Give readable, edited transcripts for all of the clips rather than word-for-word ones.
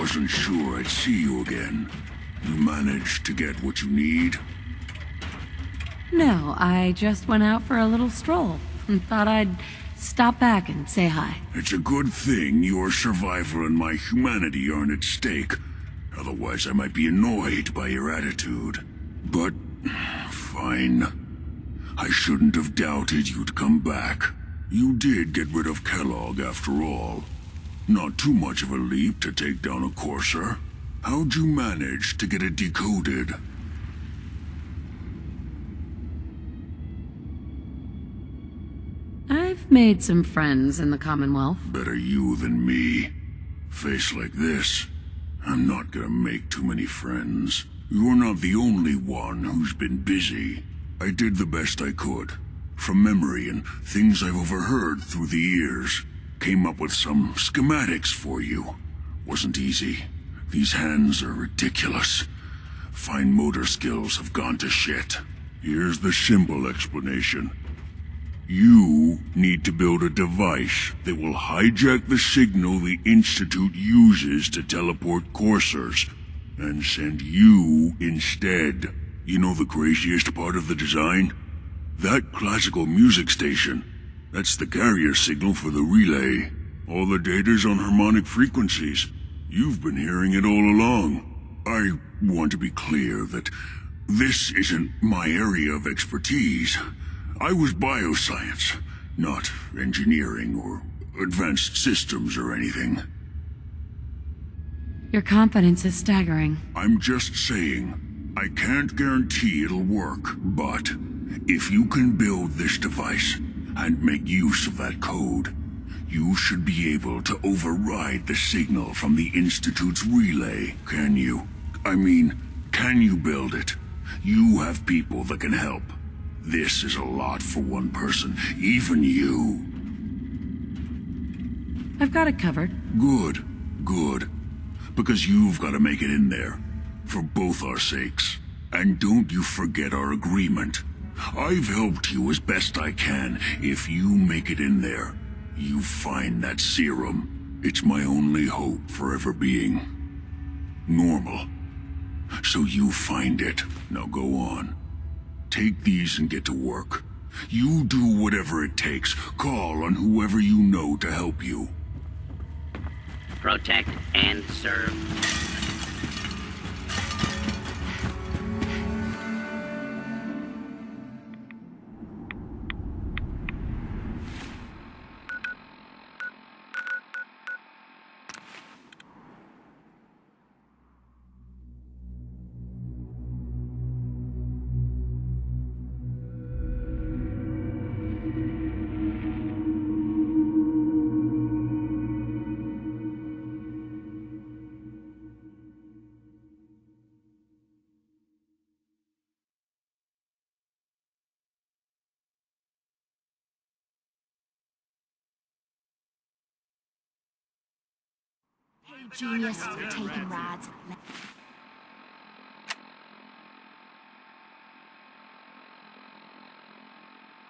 wasn't sure I'd see you again. You managed to get what you need? No, I just went out for a little stroll and thought I'd stop back and say hi. It's a good thing your survival and my humanity aren't at stake. Otherwise, I might be annoyed by your attitude. But, fine. I shouldn't have doubted you'd come back. You did get rid of Kellogg after all. Not too much of a leap to take down a Courser. How'd you manage to get it decoded? I've made some friends in the Commonwealth. Better you than me. Face like this, I'm not gonna make too many friends. You're not the only one who's been busy. I did the best I could. From memory and things I've overheard through the years. Came up with some schematics for you. Wasn't easy. These hands are ridiculous. Fine motor skills have gone to shit. Here's the simple explanation. You need to build a device that will hijack the signal the Institute uses to teleport coursers, and send you instead. You know the craziest part of the design? That classical music station. That's the carrier signal for the relay. All the data's on harmonic frequencies. You've been hearing it all along. I want to be clear that this isn't my area of expertise. I was bioscience, not engineering or advanced systems or anything. Your confidence is staggering. I'm just saying, I can't guarantee it'll work, but if you can build this device and make use of that code, you should be able to override the signal from the Institute's relay, can you? I mean, can you build it? You have people that can help. This is a lot for one person, even you. I've got it covered. Good, good. Because you've got to make it in there, for both our sakes. And don't you forget our agreement. I've helped you as best I can. If you make it in there, you find that serum. It's my only hope for ever being normal. So you find it. Now go on. Take these and get to work. You do whatever it takes. Call on whoever you know to help you. Protect and serve. Genius, you're taking rides.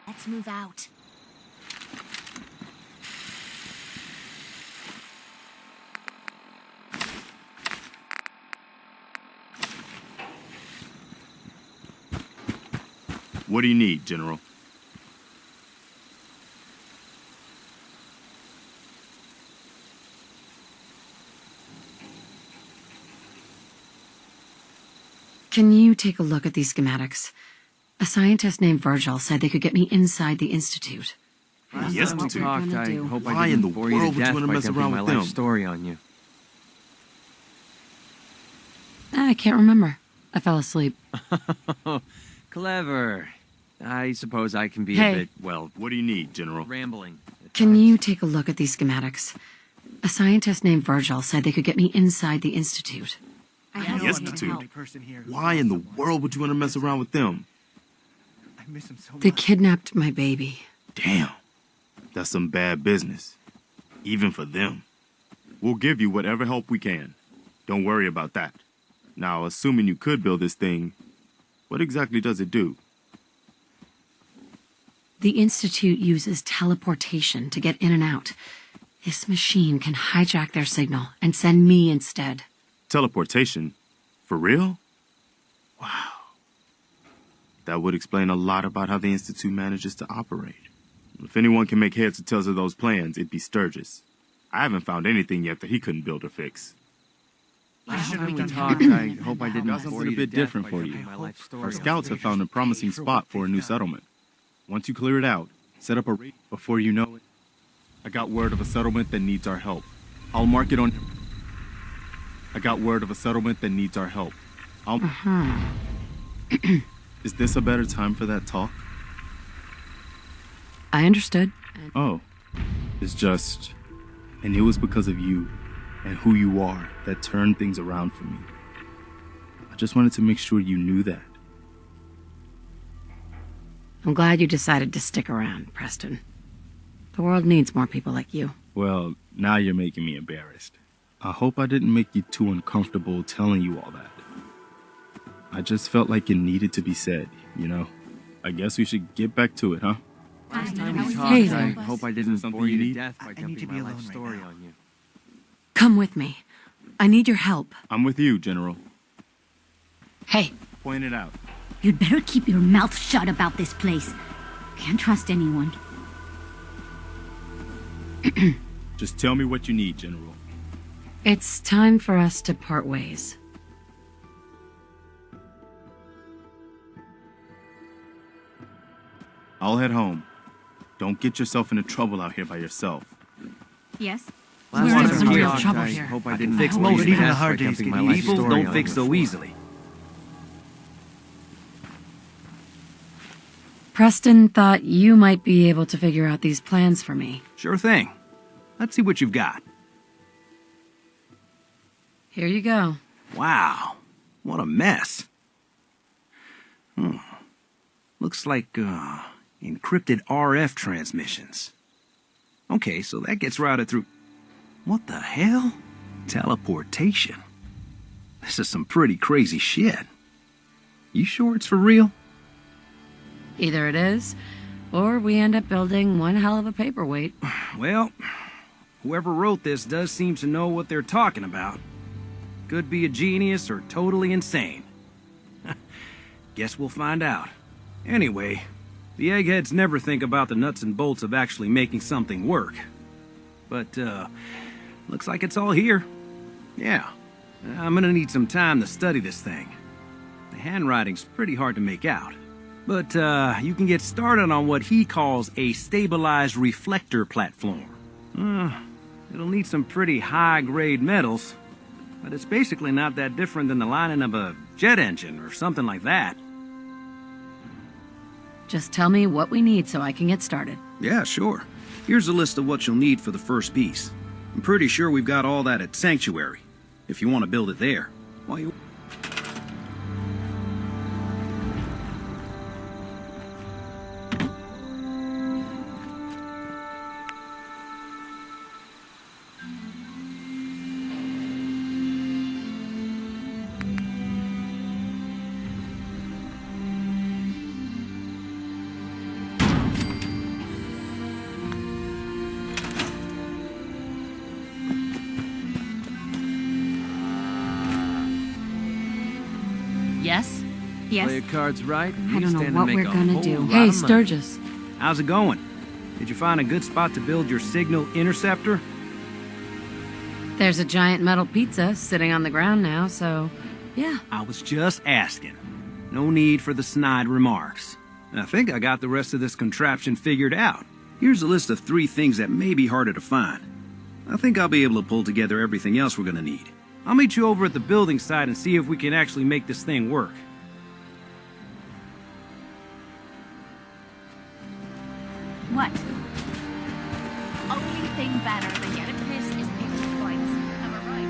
Let's move out. What do you need, General? Can you take a look at these schematics? A scientist named Virgil said they could get me inside the Institute. Yes, What to we're talked, gonna I do. hope Why I in didn't the bore you world to would you death wanna by mess dumping around my with life them? story on you. I can't remember. I fell asleep. Clever. I suppose I can be Hey. a bit, well, What do you need, General? rambling. at Can times. you take a look at these schematics? A scientist named Virgil said they could get me inside the Institute. I have Yes, someone to Dude. help. Why in the world would you want to mess around with them? I miss him so They much. kidnapped my baby. Damn. That's some bad business. Even for them. We'll give you whatever help we can. Don't worry about that. Now, assuming you could build this thing, what exactly does it do? The Institute uses teleportation to get in and out. This machine can hijack their signal and send me instead. Teleportation? For real? Wow. That would explain a lot about how the Institute manages to operate. If anyone can make heads or tails of those plans, it'd be Sturgis. I haven't found anything yet that he couldn't build or fix. Last hope time we we can talked, have I him hope I now. didn't Got bore something a you bit to death different by for telling you. my life story Our on scouts have found a promising spot for a new settlement. Once you clear it out, set up a raid. Before you know it, I got word of a settlement that needs our help. I'll mark it on... I got word of a settlement that needs our help. I'll... Is this a better time for that talk? I understood. Oh, it's just... And it was because of you and who you are that turned things around for me. I just wanted to make sure you knew that. I'm glad you decided to stick around, Preston. The world needs more people like you. Well, now you're making me embarrassed. I hope I didn't make you too uncomfortable telling you all that. I just felt like it needed to be said, you know? I guess we should get back to it, huh? Last time we Hey talked, I there. hope I didn't Something bore you you to need? death by I need dumping to my be life alone right story now. on you. Come with me. I need your help. I'm with you, General. Hey, Point it out. You'd better keep your mouth shut about this place. Can't trust anyone. Just tell me what you need, General. it's time for us to part ways. I'll head home. Don't get yourself into trouble out here by yourself. Yes? Last We're time in we some real talked, trouble I here. hope I I didn't can fix bore you most, to even the death by hard days dumping get my life easy. story Don't on fix you. so easily. Preston thought you might be able to figure out these plans for me. Sure thing. Let's see what you've got. Here you go. Wow. What a mess. Looks like, encrypted RF transmissions. Okay, so that gets routed through... What the hell? Teleportation. This is some pretty crazy shit. You sure it's for real? Either it is, or we end up building one hell of a paperweight. Well, whoever wrote this does seem to know what they're talking about. Could be a genius or totally insane. Guess we'll find out. Anyway, the eggheads never think about the nuts and bolts of actually making something work. But, looks like it's all here. Yeah, I'm gonna need some time to study this thing. The handwriting's pretty hard to make out. But, you can get started on what he calls a stabilized reflector platform. It'll need some pretty high-grade metals, but it's basically not that different than the lining of a jet engine or something like that. Just tell me what we need so I can get started. Yeah, sure. Here's a list of what you'll need for the first piece. I'm pretty sure we've got all that at Sanctuary, if you want to build it there. While you... Yes? Yes? Play your cards right, and I we don't know stand what to make we're a gonna whole do. lot Hey, of money. Sturgis. How's it going? Did you find a good spot to build your signal interceptor? There's a giant metal pizza sitting on the ground now, so yeah. I was just asking. No need for the snide remarks. I think I got the rest of this contraption figured out. Here's a list of 3 things that may be harder to find. I think I'll be able to pull together everything else we're gonna need. I'll meet you over at the building site and see if we can actually make this thing work. What? Only thing better than getting pissed is picking fights. Am I right?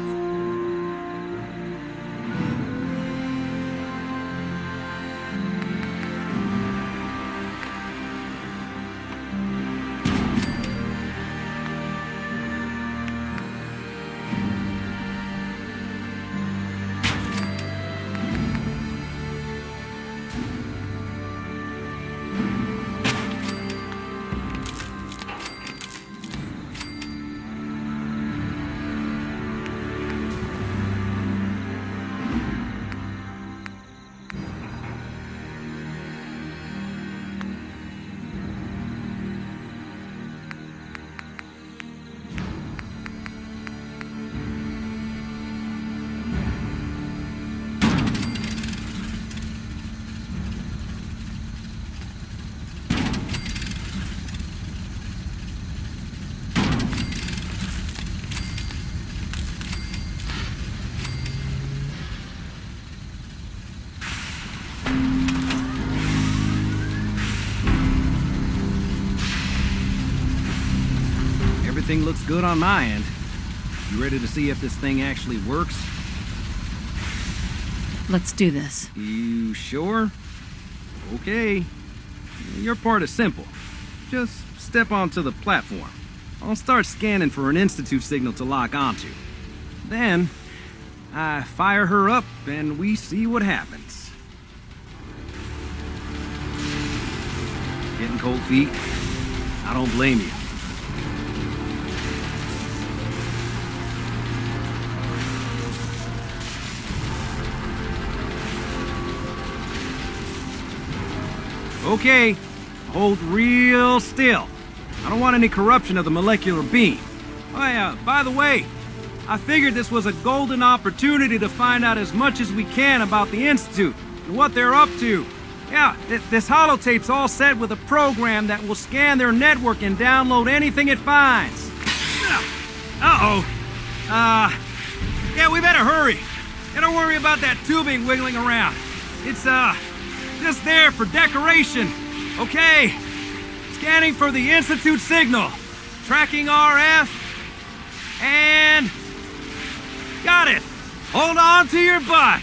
Everything looks good on my end. You ready to see if this thing actually works? Let's do this. You sure? Okay. Your part is simple. Just step onto the platform. I'll start scanning for an Institute signal to lock onto. Then, I fire her up and we see what happens. Getting cold feet? I don't blame you. Okay, hold real still. I don't want any corruption of the molecular beam. Oh yeah, by the way, I figured this was a golden opportunity to find out as much as we can about the Institute and what they're up to. Yeah, this holotape's all set with a program that will scan their network and download anything it finds. Uh-oh. Yeah, we better hurry. Yeah, don't worry about that tubing wiggling around. It's, just there for decoration. Okay. Scanning for the Institute signal. Tracking RF. And... got it. Hold on to your butt.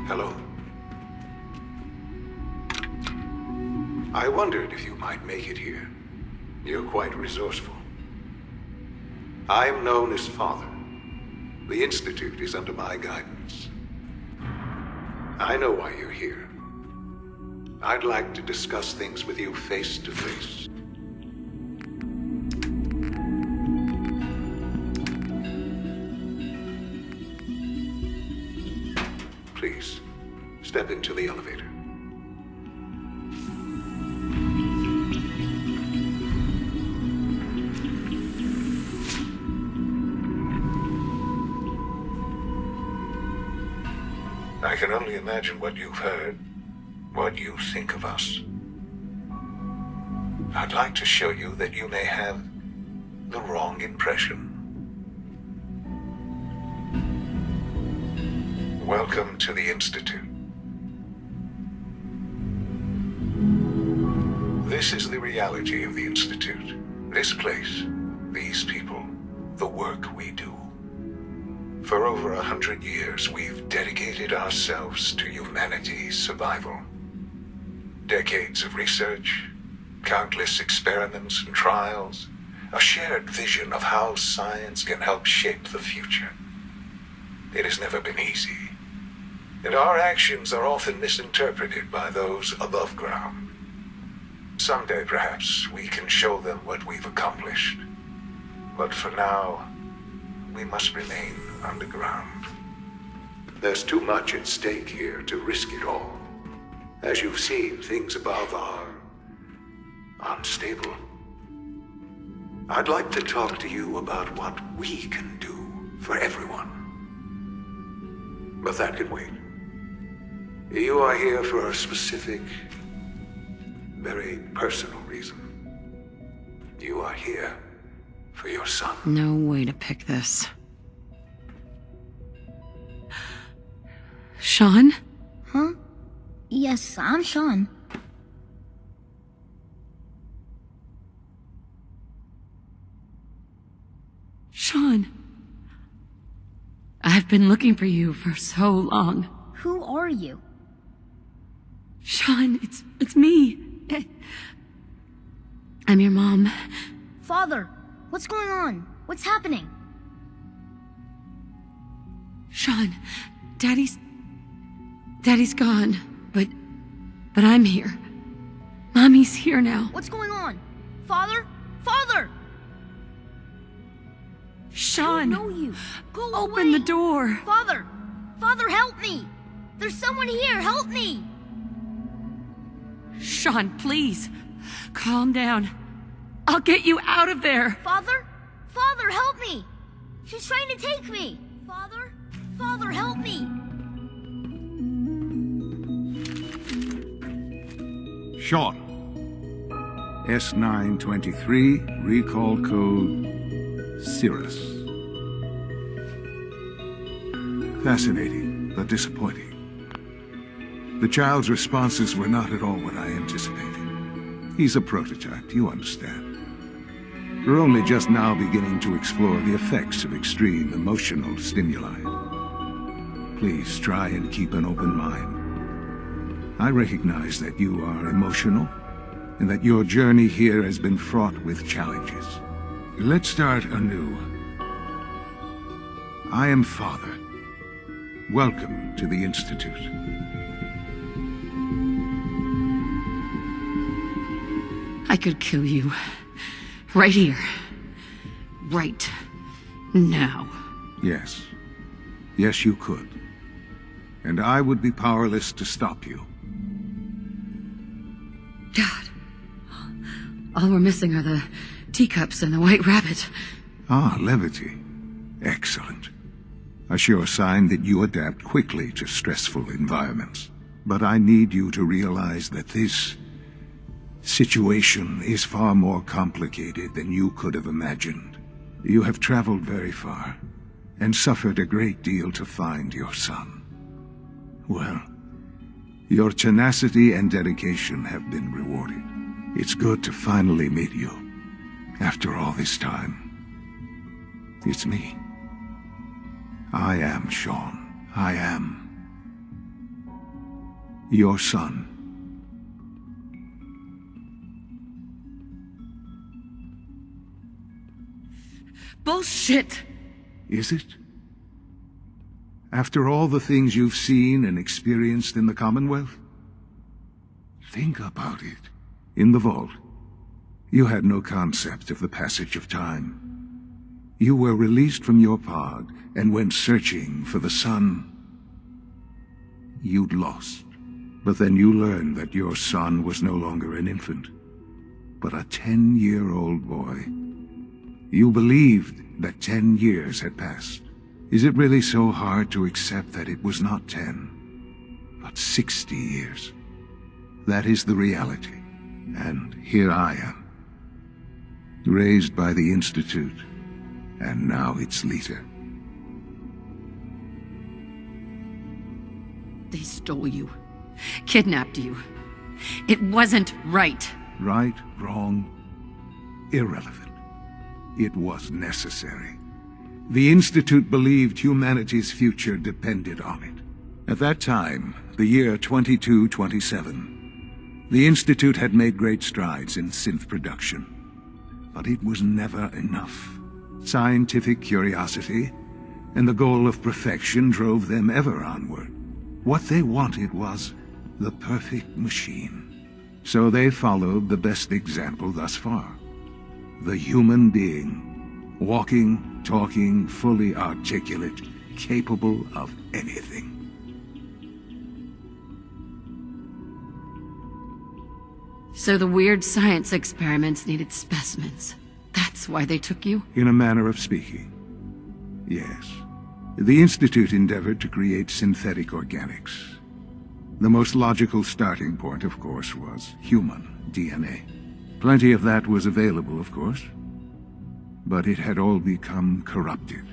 Hello. I wondered if you might make it here. You're quite resourceful. I am known as Father. The Institute is under my guidance. I know why you're here. I'd like to discuss things with you face to face. Please, step into the elevator. I can only imagine what you've heard, what you think of us. I'd like to show you that you may have the wrong impression. Welcome to the Institute. This is the reality of the Institute. This place, these people, the work we do. For over 100 years, we've dedicated ourselves to humanity's survival. Decades of research, countless experiments and trials, a shared vision of how science can help shape the future. It has never been easy, and our actions are often misinterpreted by those above ground. Someday, perhaps, we can show them what we've accomplished. But for now, we must remain underground. There's too much at stake here to risk it all. As you've seen, things above are unstable. I'd like to talk to you about what we can do for everyone. But that can wait. You are here for a specific, very personal reason. You are here for your son. No way to pick this. Sean? Huh? Yes, I'm Sean. Sean. I've been looking for you for so long. Who are you? Sean, it's me. I'm your mom. Father, what's going on? What's happening? Sean, Daddy's gone, but I'm here. Mommy's here now. What's going on? Father? Father! Sean, I don't know you. Go open away. the door. Father! Father, help me! There's someone here, help me! Sean, please. Calm down. I'll get you out of there. Father? Father, help me! She's trying to take me! Father? Father, help me! Sean. S923, recall code Cirrus. Fascinating, but disappointing. The child's responses were not at all what I anticipated. He's a prototype, you understand. We're only just now beginning to explore the effects of extreme emotional stimuli. Please try and keep an open mind. I recognize that you are emotional, and that your journey here has been fraught with challenges. Let's start anew. I am Father. Welcome to the Institute. I could kill you. Right here. Right now. Yes. Yes, you could. And I would be powerless to stop you. God. All we're missing are the teacups and the white rabbit. Ah, levity. Excellent. A sure sign that you adapt quickly to stressful environments. But I need you to realize that this situation is far more complicated than you could have imagined. You have traveled very far, and suffered a great deal to find your son. Well, your tenacity and dedication have been rewarded. It's good to finally meet you, after all this time. It's me. I am Sean. I am your son. Bullshit! Is it? After all the things you've seen and experienced in the Commonwealth? Think about it. In the vault, you had no concept of the passage of time. You were released from your pod and went searching for the son you'd lost. But then you learned that your son was no longer an infant, but a 10-year-old boy. You believed that 10 years had passed. Is it really so hard to accept that it was not 10, but 60 years? That is the reality. And here I am, raised by the Institute, and now its leader. They stole you. Kidnapped you. It wasn't right. Right, wrong, irrelevant. It was necessary. The Institute believed humanity's future depended on it. At that time, the year 2227, the Institute had made great strides in synth production. But it was never enough. Scientific curiosity and the goal of perfection drove them ever onward. What they wanted was the perfect machine. So they followed the best example thus far. The human being. Walking, talking, fully articulate, capable of anything. So the weird science experiments needed specimens. That's why they took you? In a manner of speaking, yes. The Institute endeavored to create synthetic organics. The most logical starting point, of course, was human DNA. Plenty of that was available, of course. But it had all become corrupted.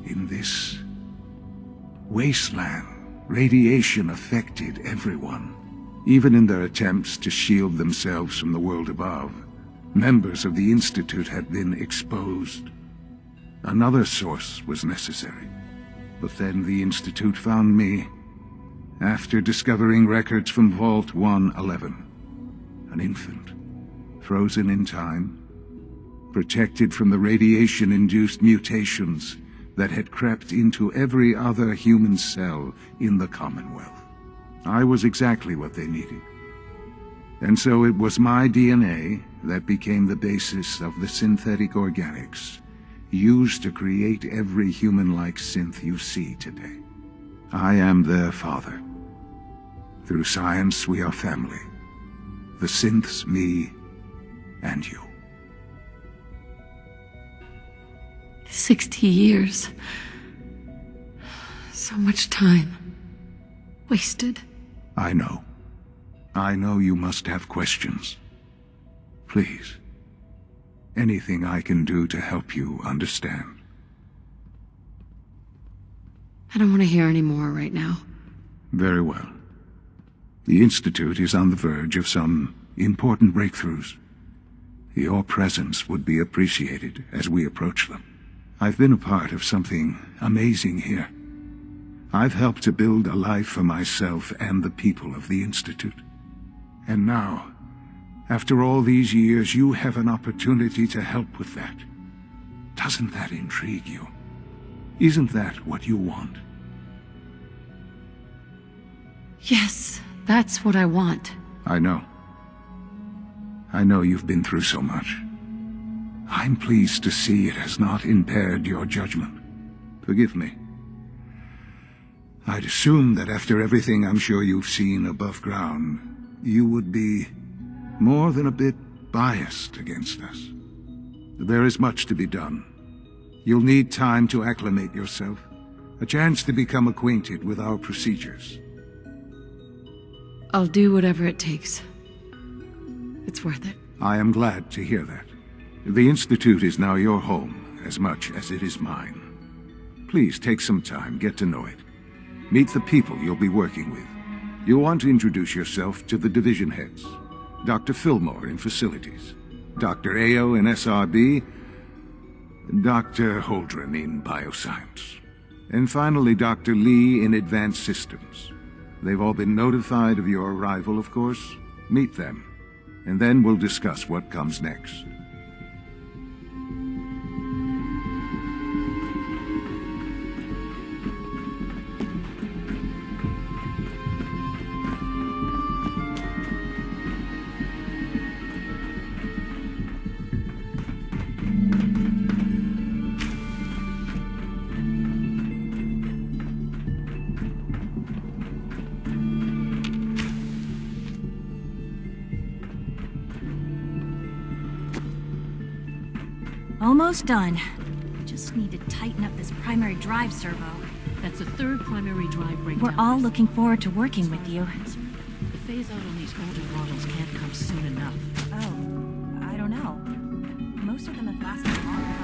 In this wasteland, radiation affected everyone. Even in their attempts to shield themselves from the world above, members of the Institute had been exposed. Another source was necessary. But then the Institute found me, after discovering records from Vault 111. An infant, frozen in time, protected from the radiation-induced mutations that had crept into every other human cell in the Commonwealth. I was exactly what they needed. And so it was my DNA that became the basis of the synthetic organics used to create every human-like synth you see today. I am their father. Through science, we are family. The synths, me, and you. 60 years. So much time. Wasted. I know. I know you must have questions. Please. Anything I can do to help you understand. I don't want to hear any more right now. Very well. The Institute is on the verge of some important breakthroughs. Your presence would be appreciated as we approach them. I've been a part of something amazing here. I've helped to build a life for myself and the people of the Institute. And now, after all these years, you have an opportunity to help with that. Doesn't that intrigue you? Isn't that what you want? Yes, that's what I want. I know. I know you've been through so much. I'm pleased to see it has not impaired your judgment. Forgive me. I'd assumed that after everything I'm sure you've seen above ground, you would be more than a bit biased against us. There is much to be done. You'll need time to acclimate yourself, a chance to become acquainted with our procedures. I'll do whatever it takes. It's worth it. I am glad to hear that. The Institute is now your home, as much as it is mine. Please take some time, get to know it. Meet the people you'll be working with. You'll want to introduce yourself to the division heads. Dr. Fillmore in Facilities, Dr. Ayo in SRB, Dr. Holdren in Bioscience, and finally Dr. Lee in Advanced Systems. They've all been notified of your arrival, of course. Meet them, and then we'll discuss what comes next. Almost done. Just need to tighten up this primary drive servo. That's the third primary drive breakdown. We're all looking forward to working with you. The phase out on these older models can't come soon enough. Oh, I don't know. Most of them have lasted long enough.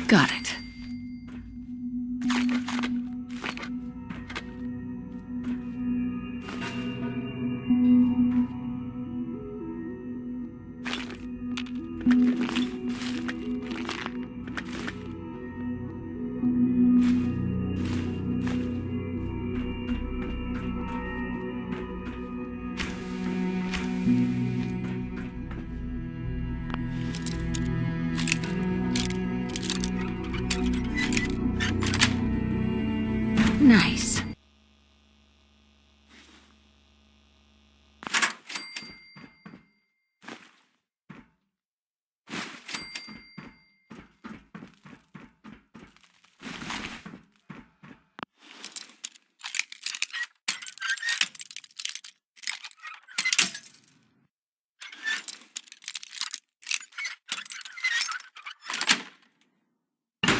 Got it. Nice.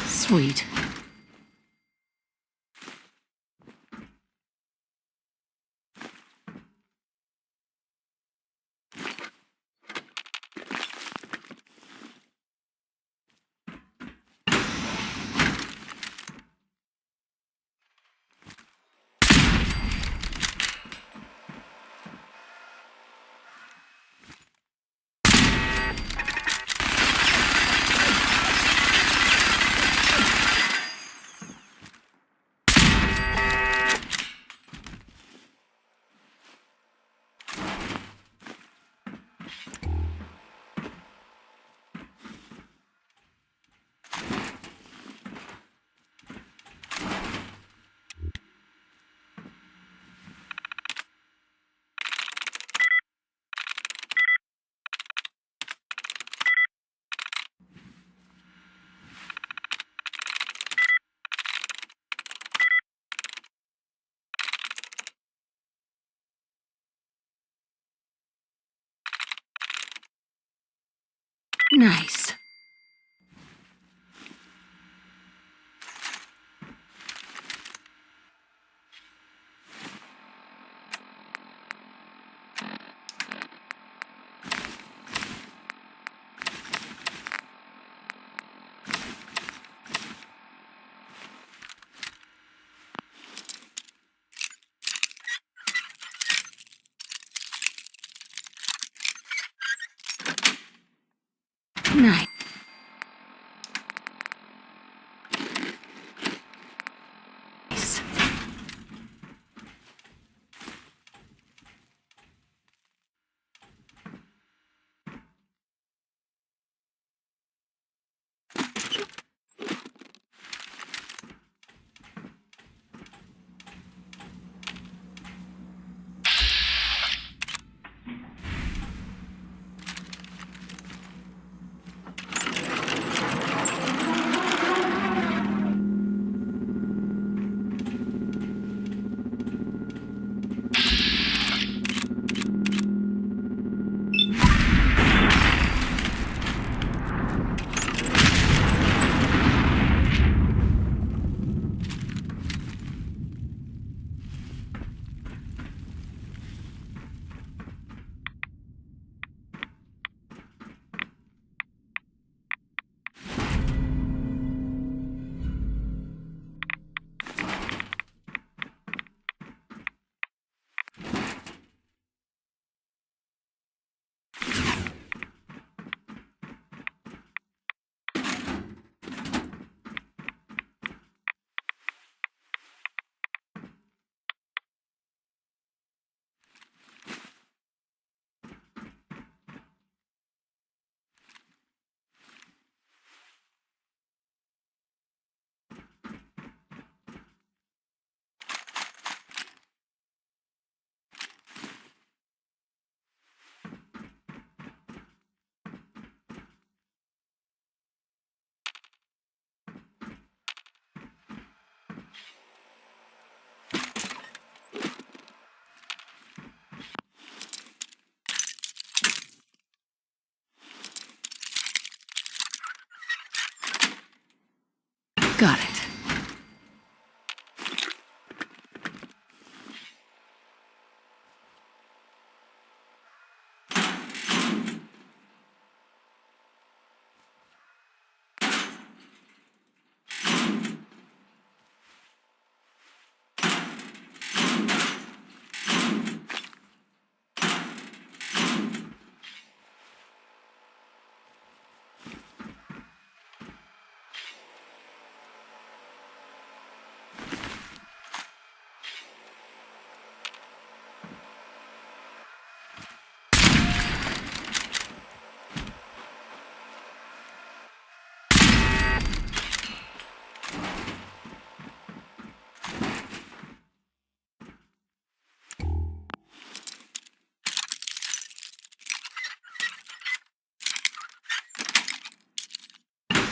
Sweet. Nice. Nice. Got it.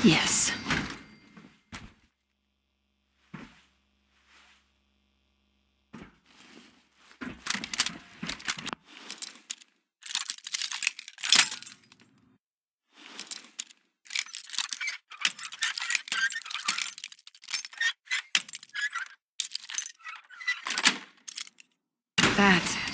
Yes. That's it.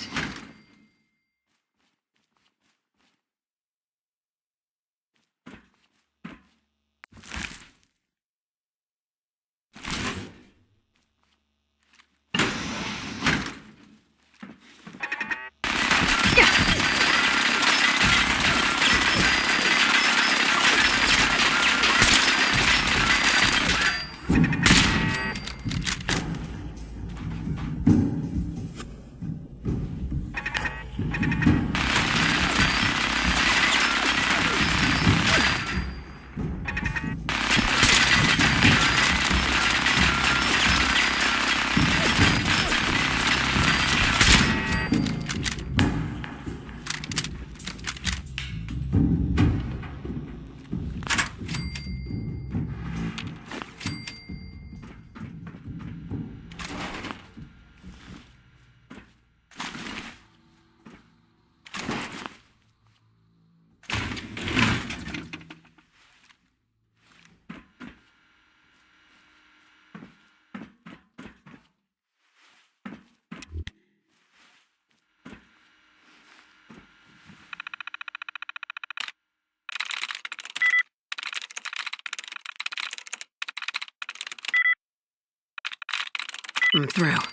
coming through.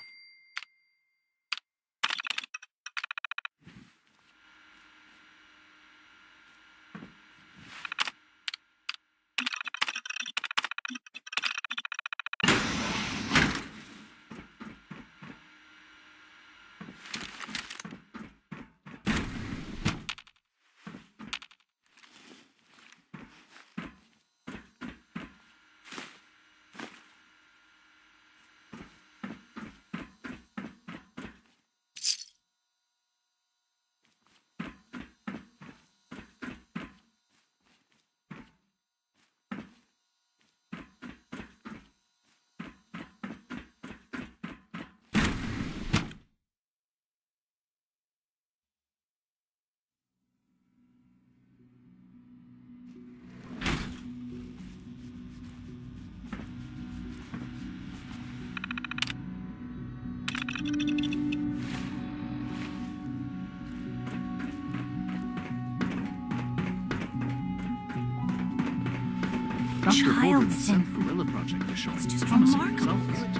Dr. Holden Child sent syndrome. Gorilla Project to show It's just promising remarkable. results.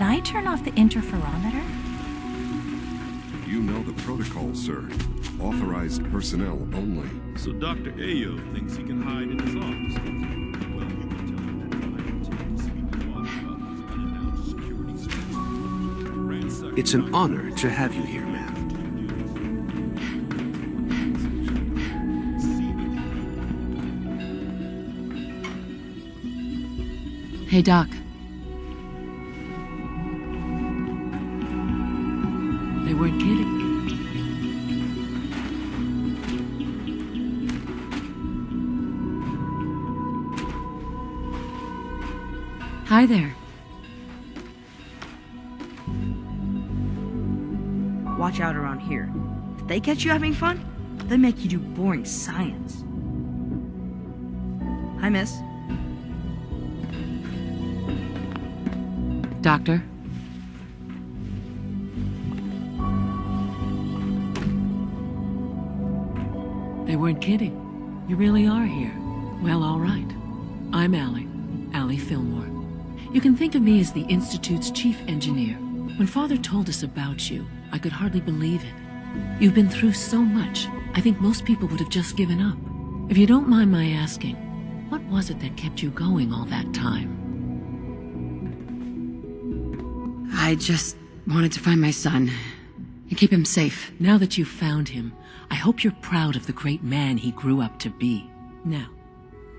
Did I turn off the interferometer? You know the protocol, sir. Authorized personnel only. So Dr. Ayo thinks he can hide in his office. Well, you can tell him that I intend to speak to Bob about his unannounced security surveillance. It's an honor to have you here, ma'am. Hey, Doc. They weren't kidding. Hi there. Watch out around here. If they catch you having fun, they make you do boring science. Hi, miss. Doctor? They weren't kidding. You really are here. Well, all right. I'm Allie Fillmore. You can think of me as the Institute's chief engineer. When Father told us about you, I could hardly believe it. You've been through so much, I think most people would have just given up. If you don't mind my asking, what was it that kept you going all that time? I just wanted to find my son and keep him safe. Now that you've found him, I hope you're proud of the great man he grew up to be. Now,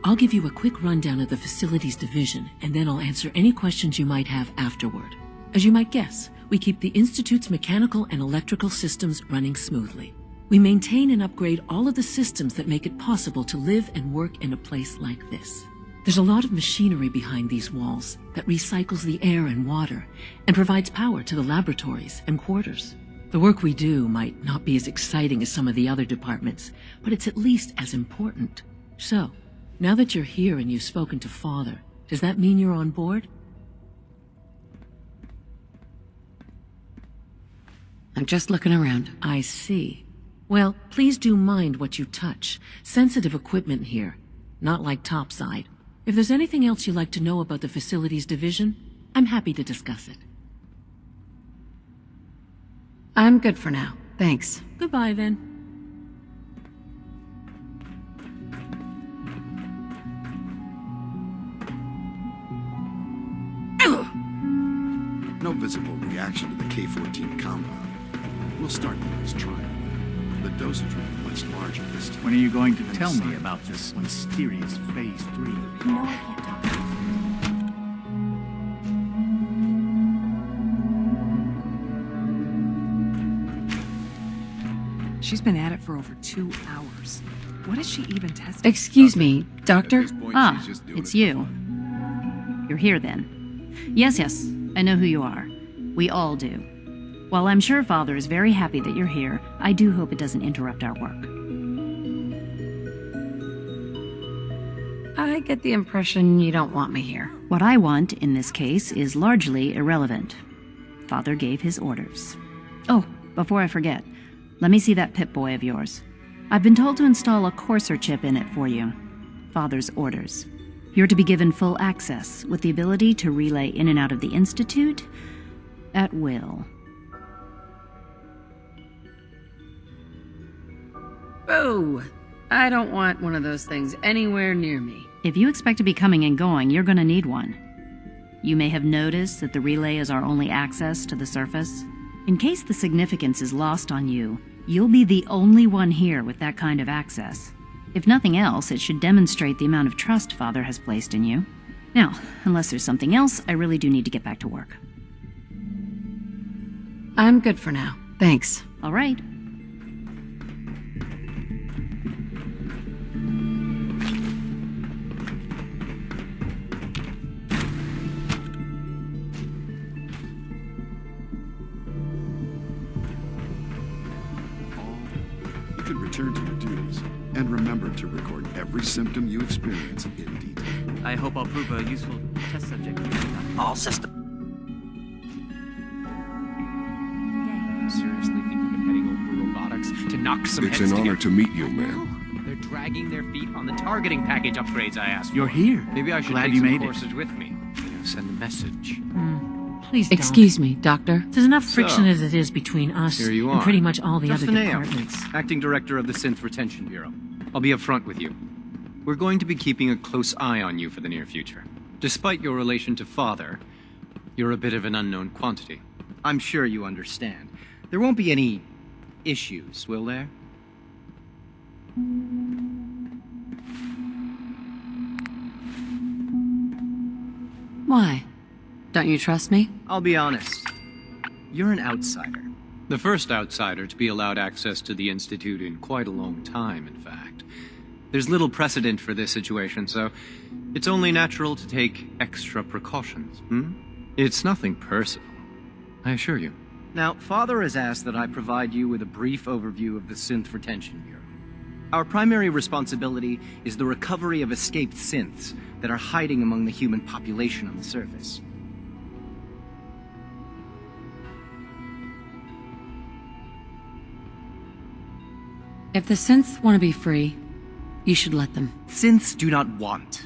I'll give you a quick rundown of the Facilities Division, and then I'll answer any questions you might have afterward. As you might guess, we keep the Institute's mechanical and electrical systems running smoothly. We maintain and upgrade all of the systems that make it possible to live and work in a place like this. There's a lot of machinery behind these walls that recycles the air and water and provides power to the laboratories and quarters. The work we do might not be as exciting as some of the other departments, but it's at least as important. So, now that you're here and you've spoken to Father, does that mean you're on board? I'm just looking around. I see. Well, please do mind what you touch. Sensitive equipment here, not like topside. If there's anything else you'd like to know about the Facilities Division, I'm happy to discuss it. I'm good for now. Thanks. Goodbye, then. No visible reaction to the K-14 compound. We'll start the next trial. The dosage will be much larger this time. When are you going to tell me about this mysterious Phase 3? You know I can't talk. She's been at it for over 2 hours. What is she even testing? Excuse me, Doctor? Ah, it's you. You're here then. Yes, I know who you are. We all do. While I'm sure Father is very happy that you're here, I do hope it doesn't interrupt our work. I get the impression you don't want me here. What I want, in this case, is largely irrelevant. Father gave his orders. Oh, before I forget, let me see that Pip-Boy of yours. I've been told to install a Courser chip in it for you. Father's orders. You're to be given full access, with the ability to relay in and out of the Institute at will. Oh, I don't want one of those things anywhere near me. If you expect to be coming and going, you're gonna need one. You may have noticed that the relay is our only access to the surface. In case the significance is lost on you, you'll be the only one here with that kind of access. If nothing else, it should demonstrate the amount of trust Father has placed in you. Now, unless there's something else, I really do need to get back to work. I'm good for now. Thanks. All right. You can return to your duties, and remember to record every symptom you experience in detail. I hope I'll prove a useful test subject. All systems. Seriously think we've been heading over robotics to knock some It's heads an honor together? to meet you, man. They're dragging their feet on the targeting package upgrades I asked You're for. here. Maybe I should Glad take you some made it. courses with me. Send a message. Please don't. Excuse me, Doctor. There's enough friction So, as it is between us Here you and are. pretty much all the Justin other Ayo, departments. Acting Director of the Synth Retention Bureau. I'll be upfront with you. We're going to be keeping a close eye on you for the near future. Despite your relation to Father, you're a bit of an unknown quantity. I'm sure you understand. There won't be any issues, will there? Why? Don't you trust me? I'll be honest. You're an outsider. The first outsider to be allowed access to the Institute in quite a long time, in fact. There's little precedent for this situation, so it's only natural to take extra precautions, It's nothing personal, I assure you. Now, Father has asked that I provide you with a brief overview of the Synth Retention Bureau. Our primary responsibility is the recovery of escaped synths that are hiding among the human population on the surface. If the synths want to be free, you should let them. Synths do not want.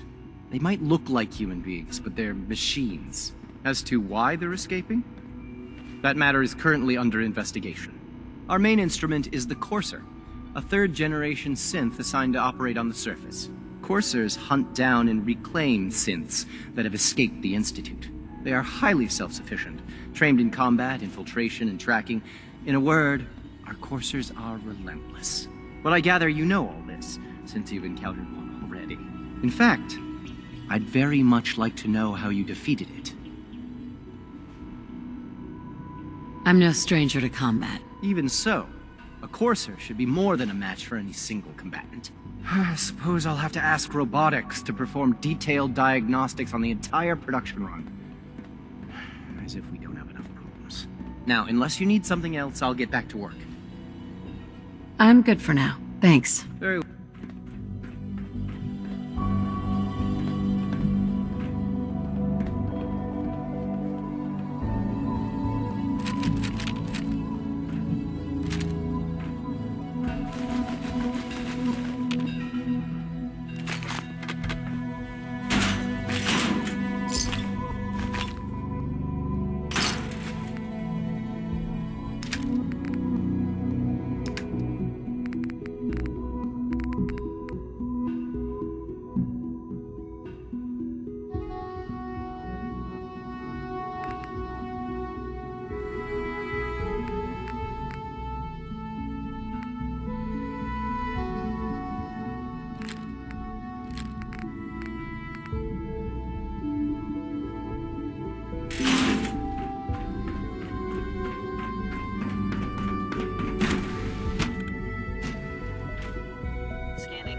They might look like human beings, but they're machines. As to why they're escaping? That matter is currently under investigation. Our main instrument is the Courser, a third-generation synth assigned to operate on the surface. Coursers hunt down and reclaim synths that have escaped the Institute. They are highly self-sufficient, trained in combat, infiltration, and tracking. In a word, our Coursers are relentless. But I gather you know all this, since you've encountered one already. In fact, I'd very much like to know how you defeated it. I'm no stranger to combat. Even so, a Courser should be more than a match for any single combatant. I suppose I'll have to ask robotics to perform detailed diagnostics on the entire production run. As if we don't have enough problems. Now, unless you need something else, I'll get back to work. I'm good for now. Thanks. Very well.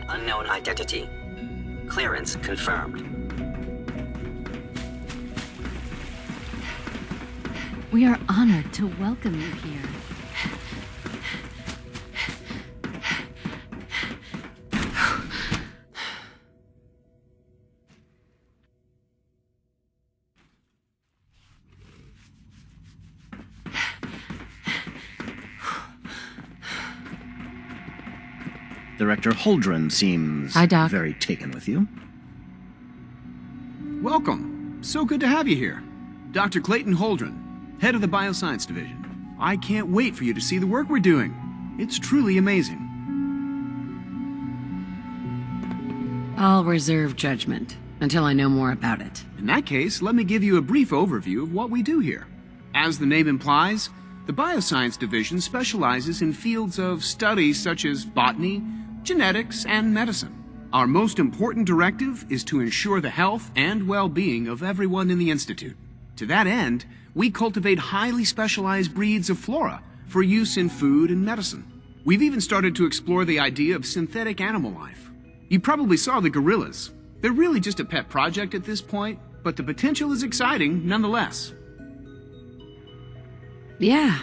Unknown identity. Clearance confirmed. We are honored to welcome you here. Director Holdren seems Hi, Doc. very taken with you. Welcome. So good to have you here. Dr. Clayton Holdren, head of the Bioscience Division. I can't wait for you to see the work we're doing. It's truly amazing. I'll reserve judgment until I know more about it. In that case, let me give you a brief overview of what we do here. As the name implies, the Bioscience Division specializes in fields of study such as botany, genetics, and medicine. Our most important directive is to ensure the health and well-being of everyone in the Institute. To that end, we cultivate highly specialized breeds of flora for use in food and medicine. We've even started to explore the idea of synthetic animal life. You probably saw the gorillas. They're really just a pet project at this point, but the potential is exciting nonetheless. Yeah,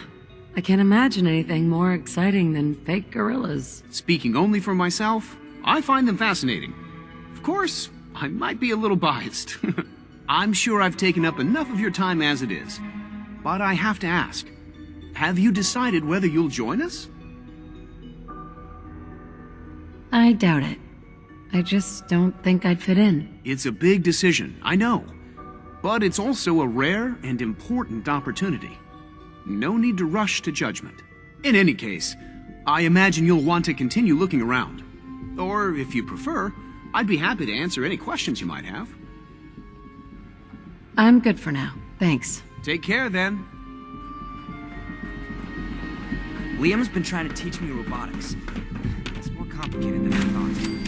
I can't imagine anything more exciting than fake gorillas. Speaking only for myself, I find them fascinating. Of course, I might be a little biased. I'm sure I've taken up enough of your time as it is. But I have to ask, have you decided whether you'll join us? I doubt it. I just don't think I'd fit in. It's a big decision, I know. But it's also a rare and important opportunity. No need to rush to judgment. In any case, I imagine you'll want to continue looking around. Or, if you prefer, I'd be happy to answer any questions you might have. I'm good for now. Thanks. Take care, then. Liam's been trying to teach me robotics. It's more complicated than I thought.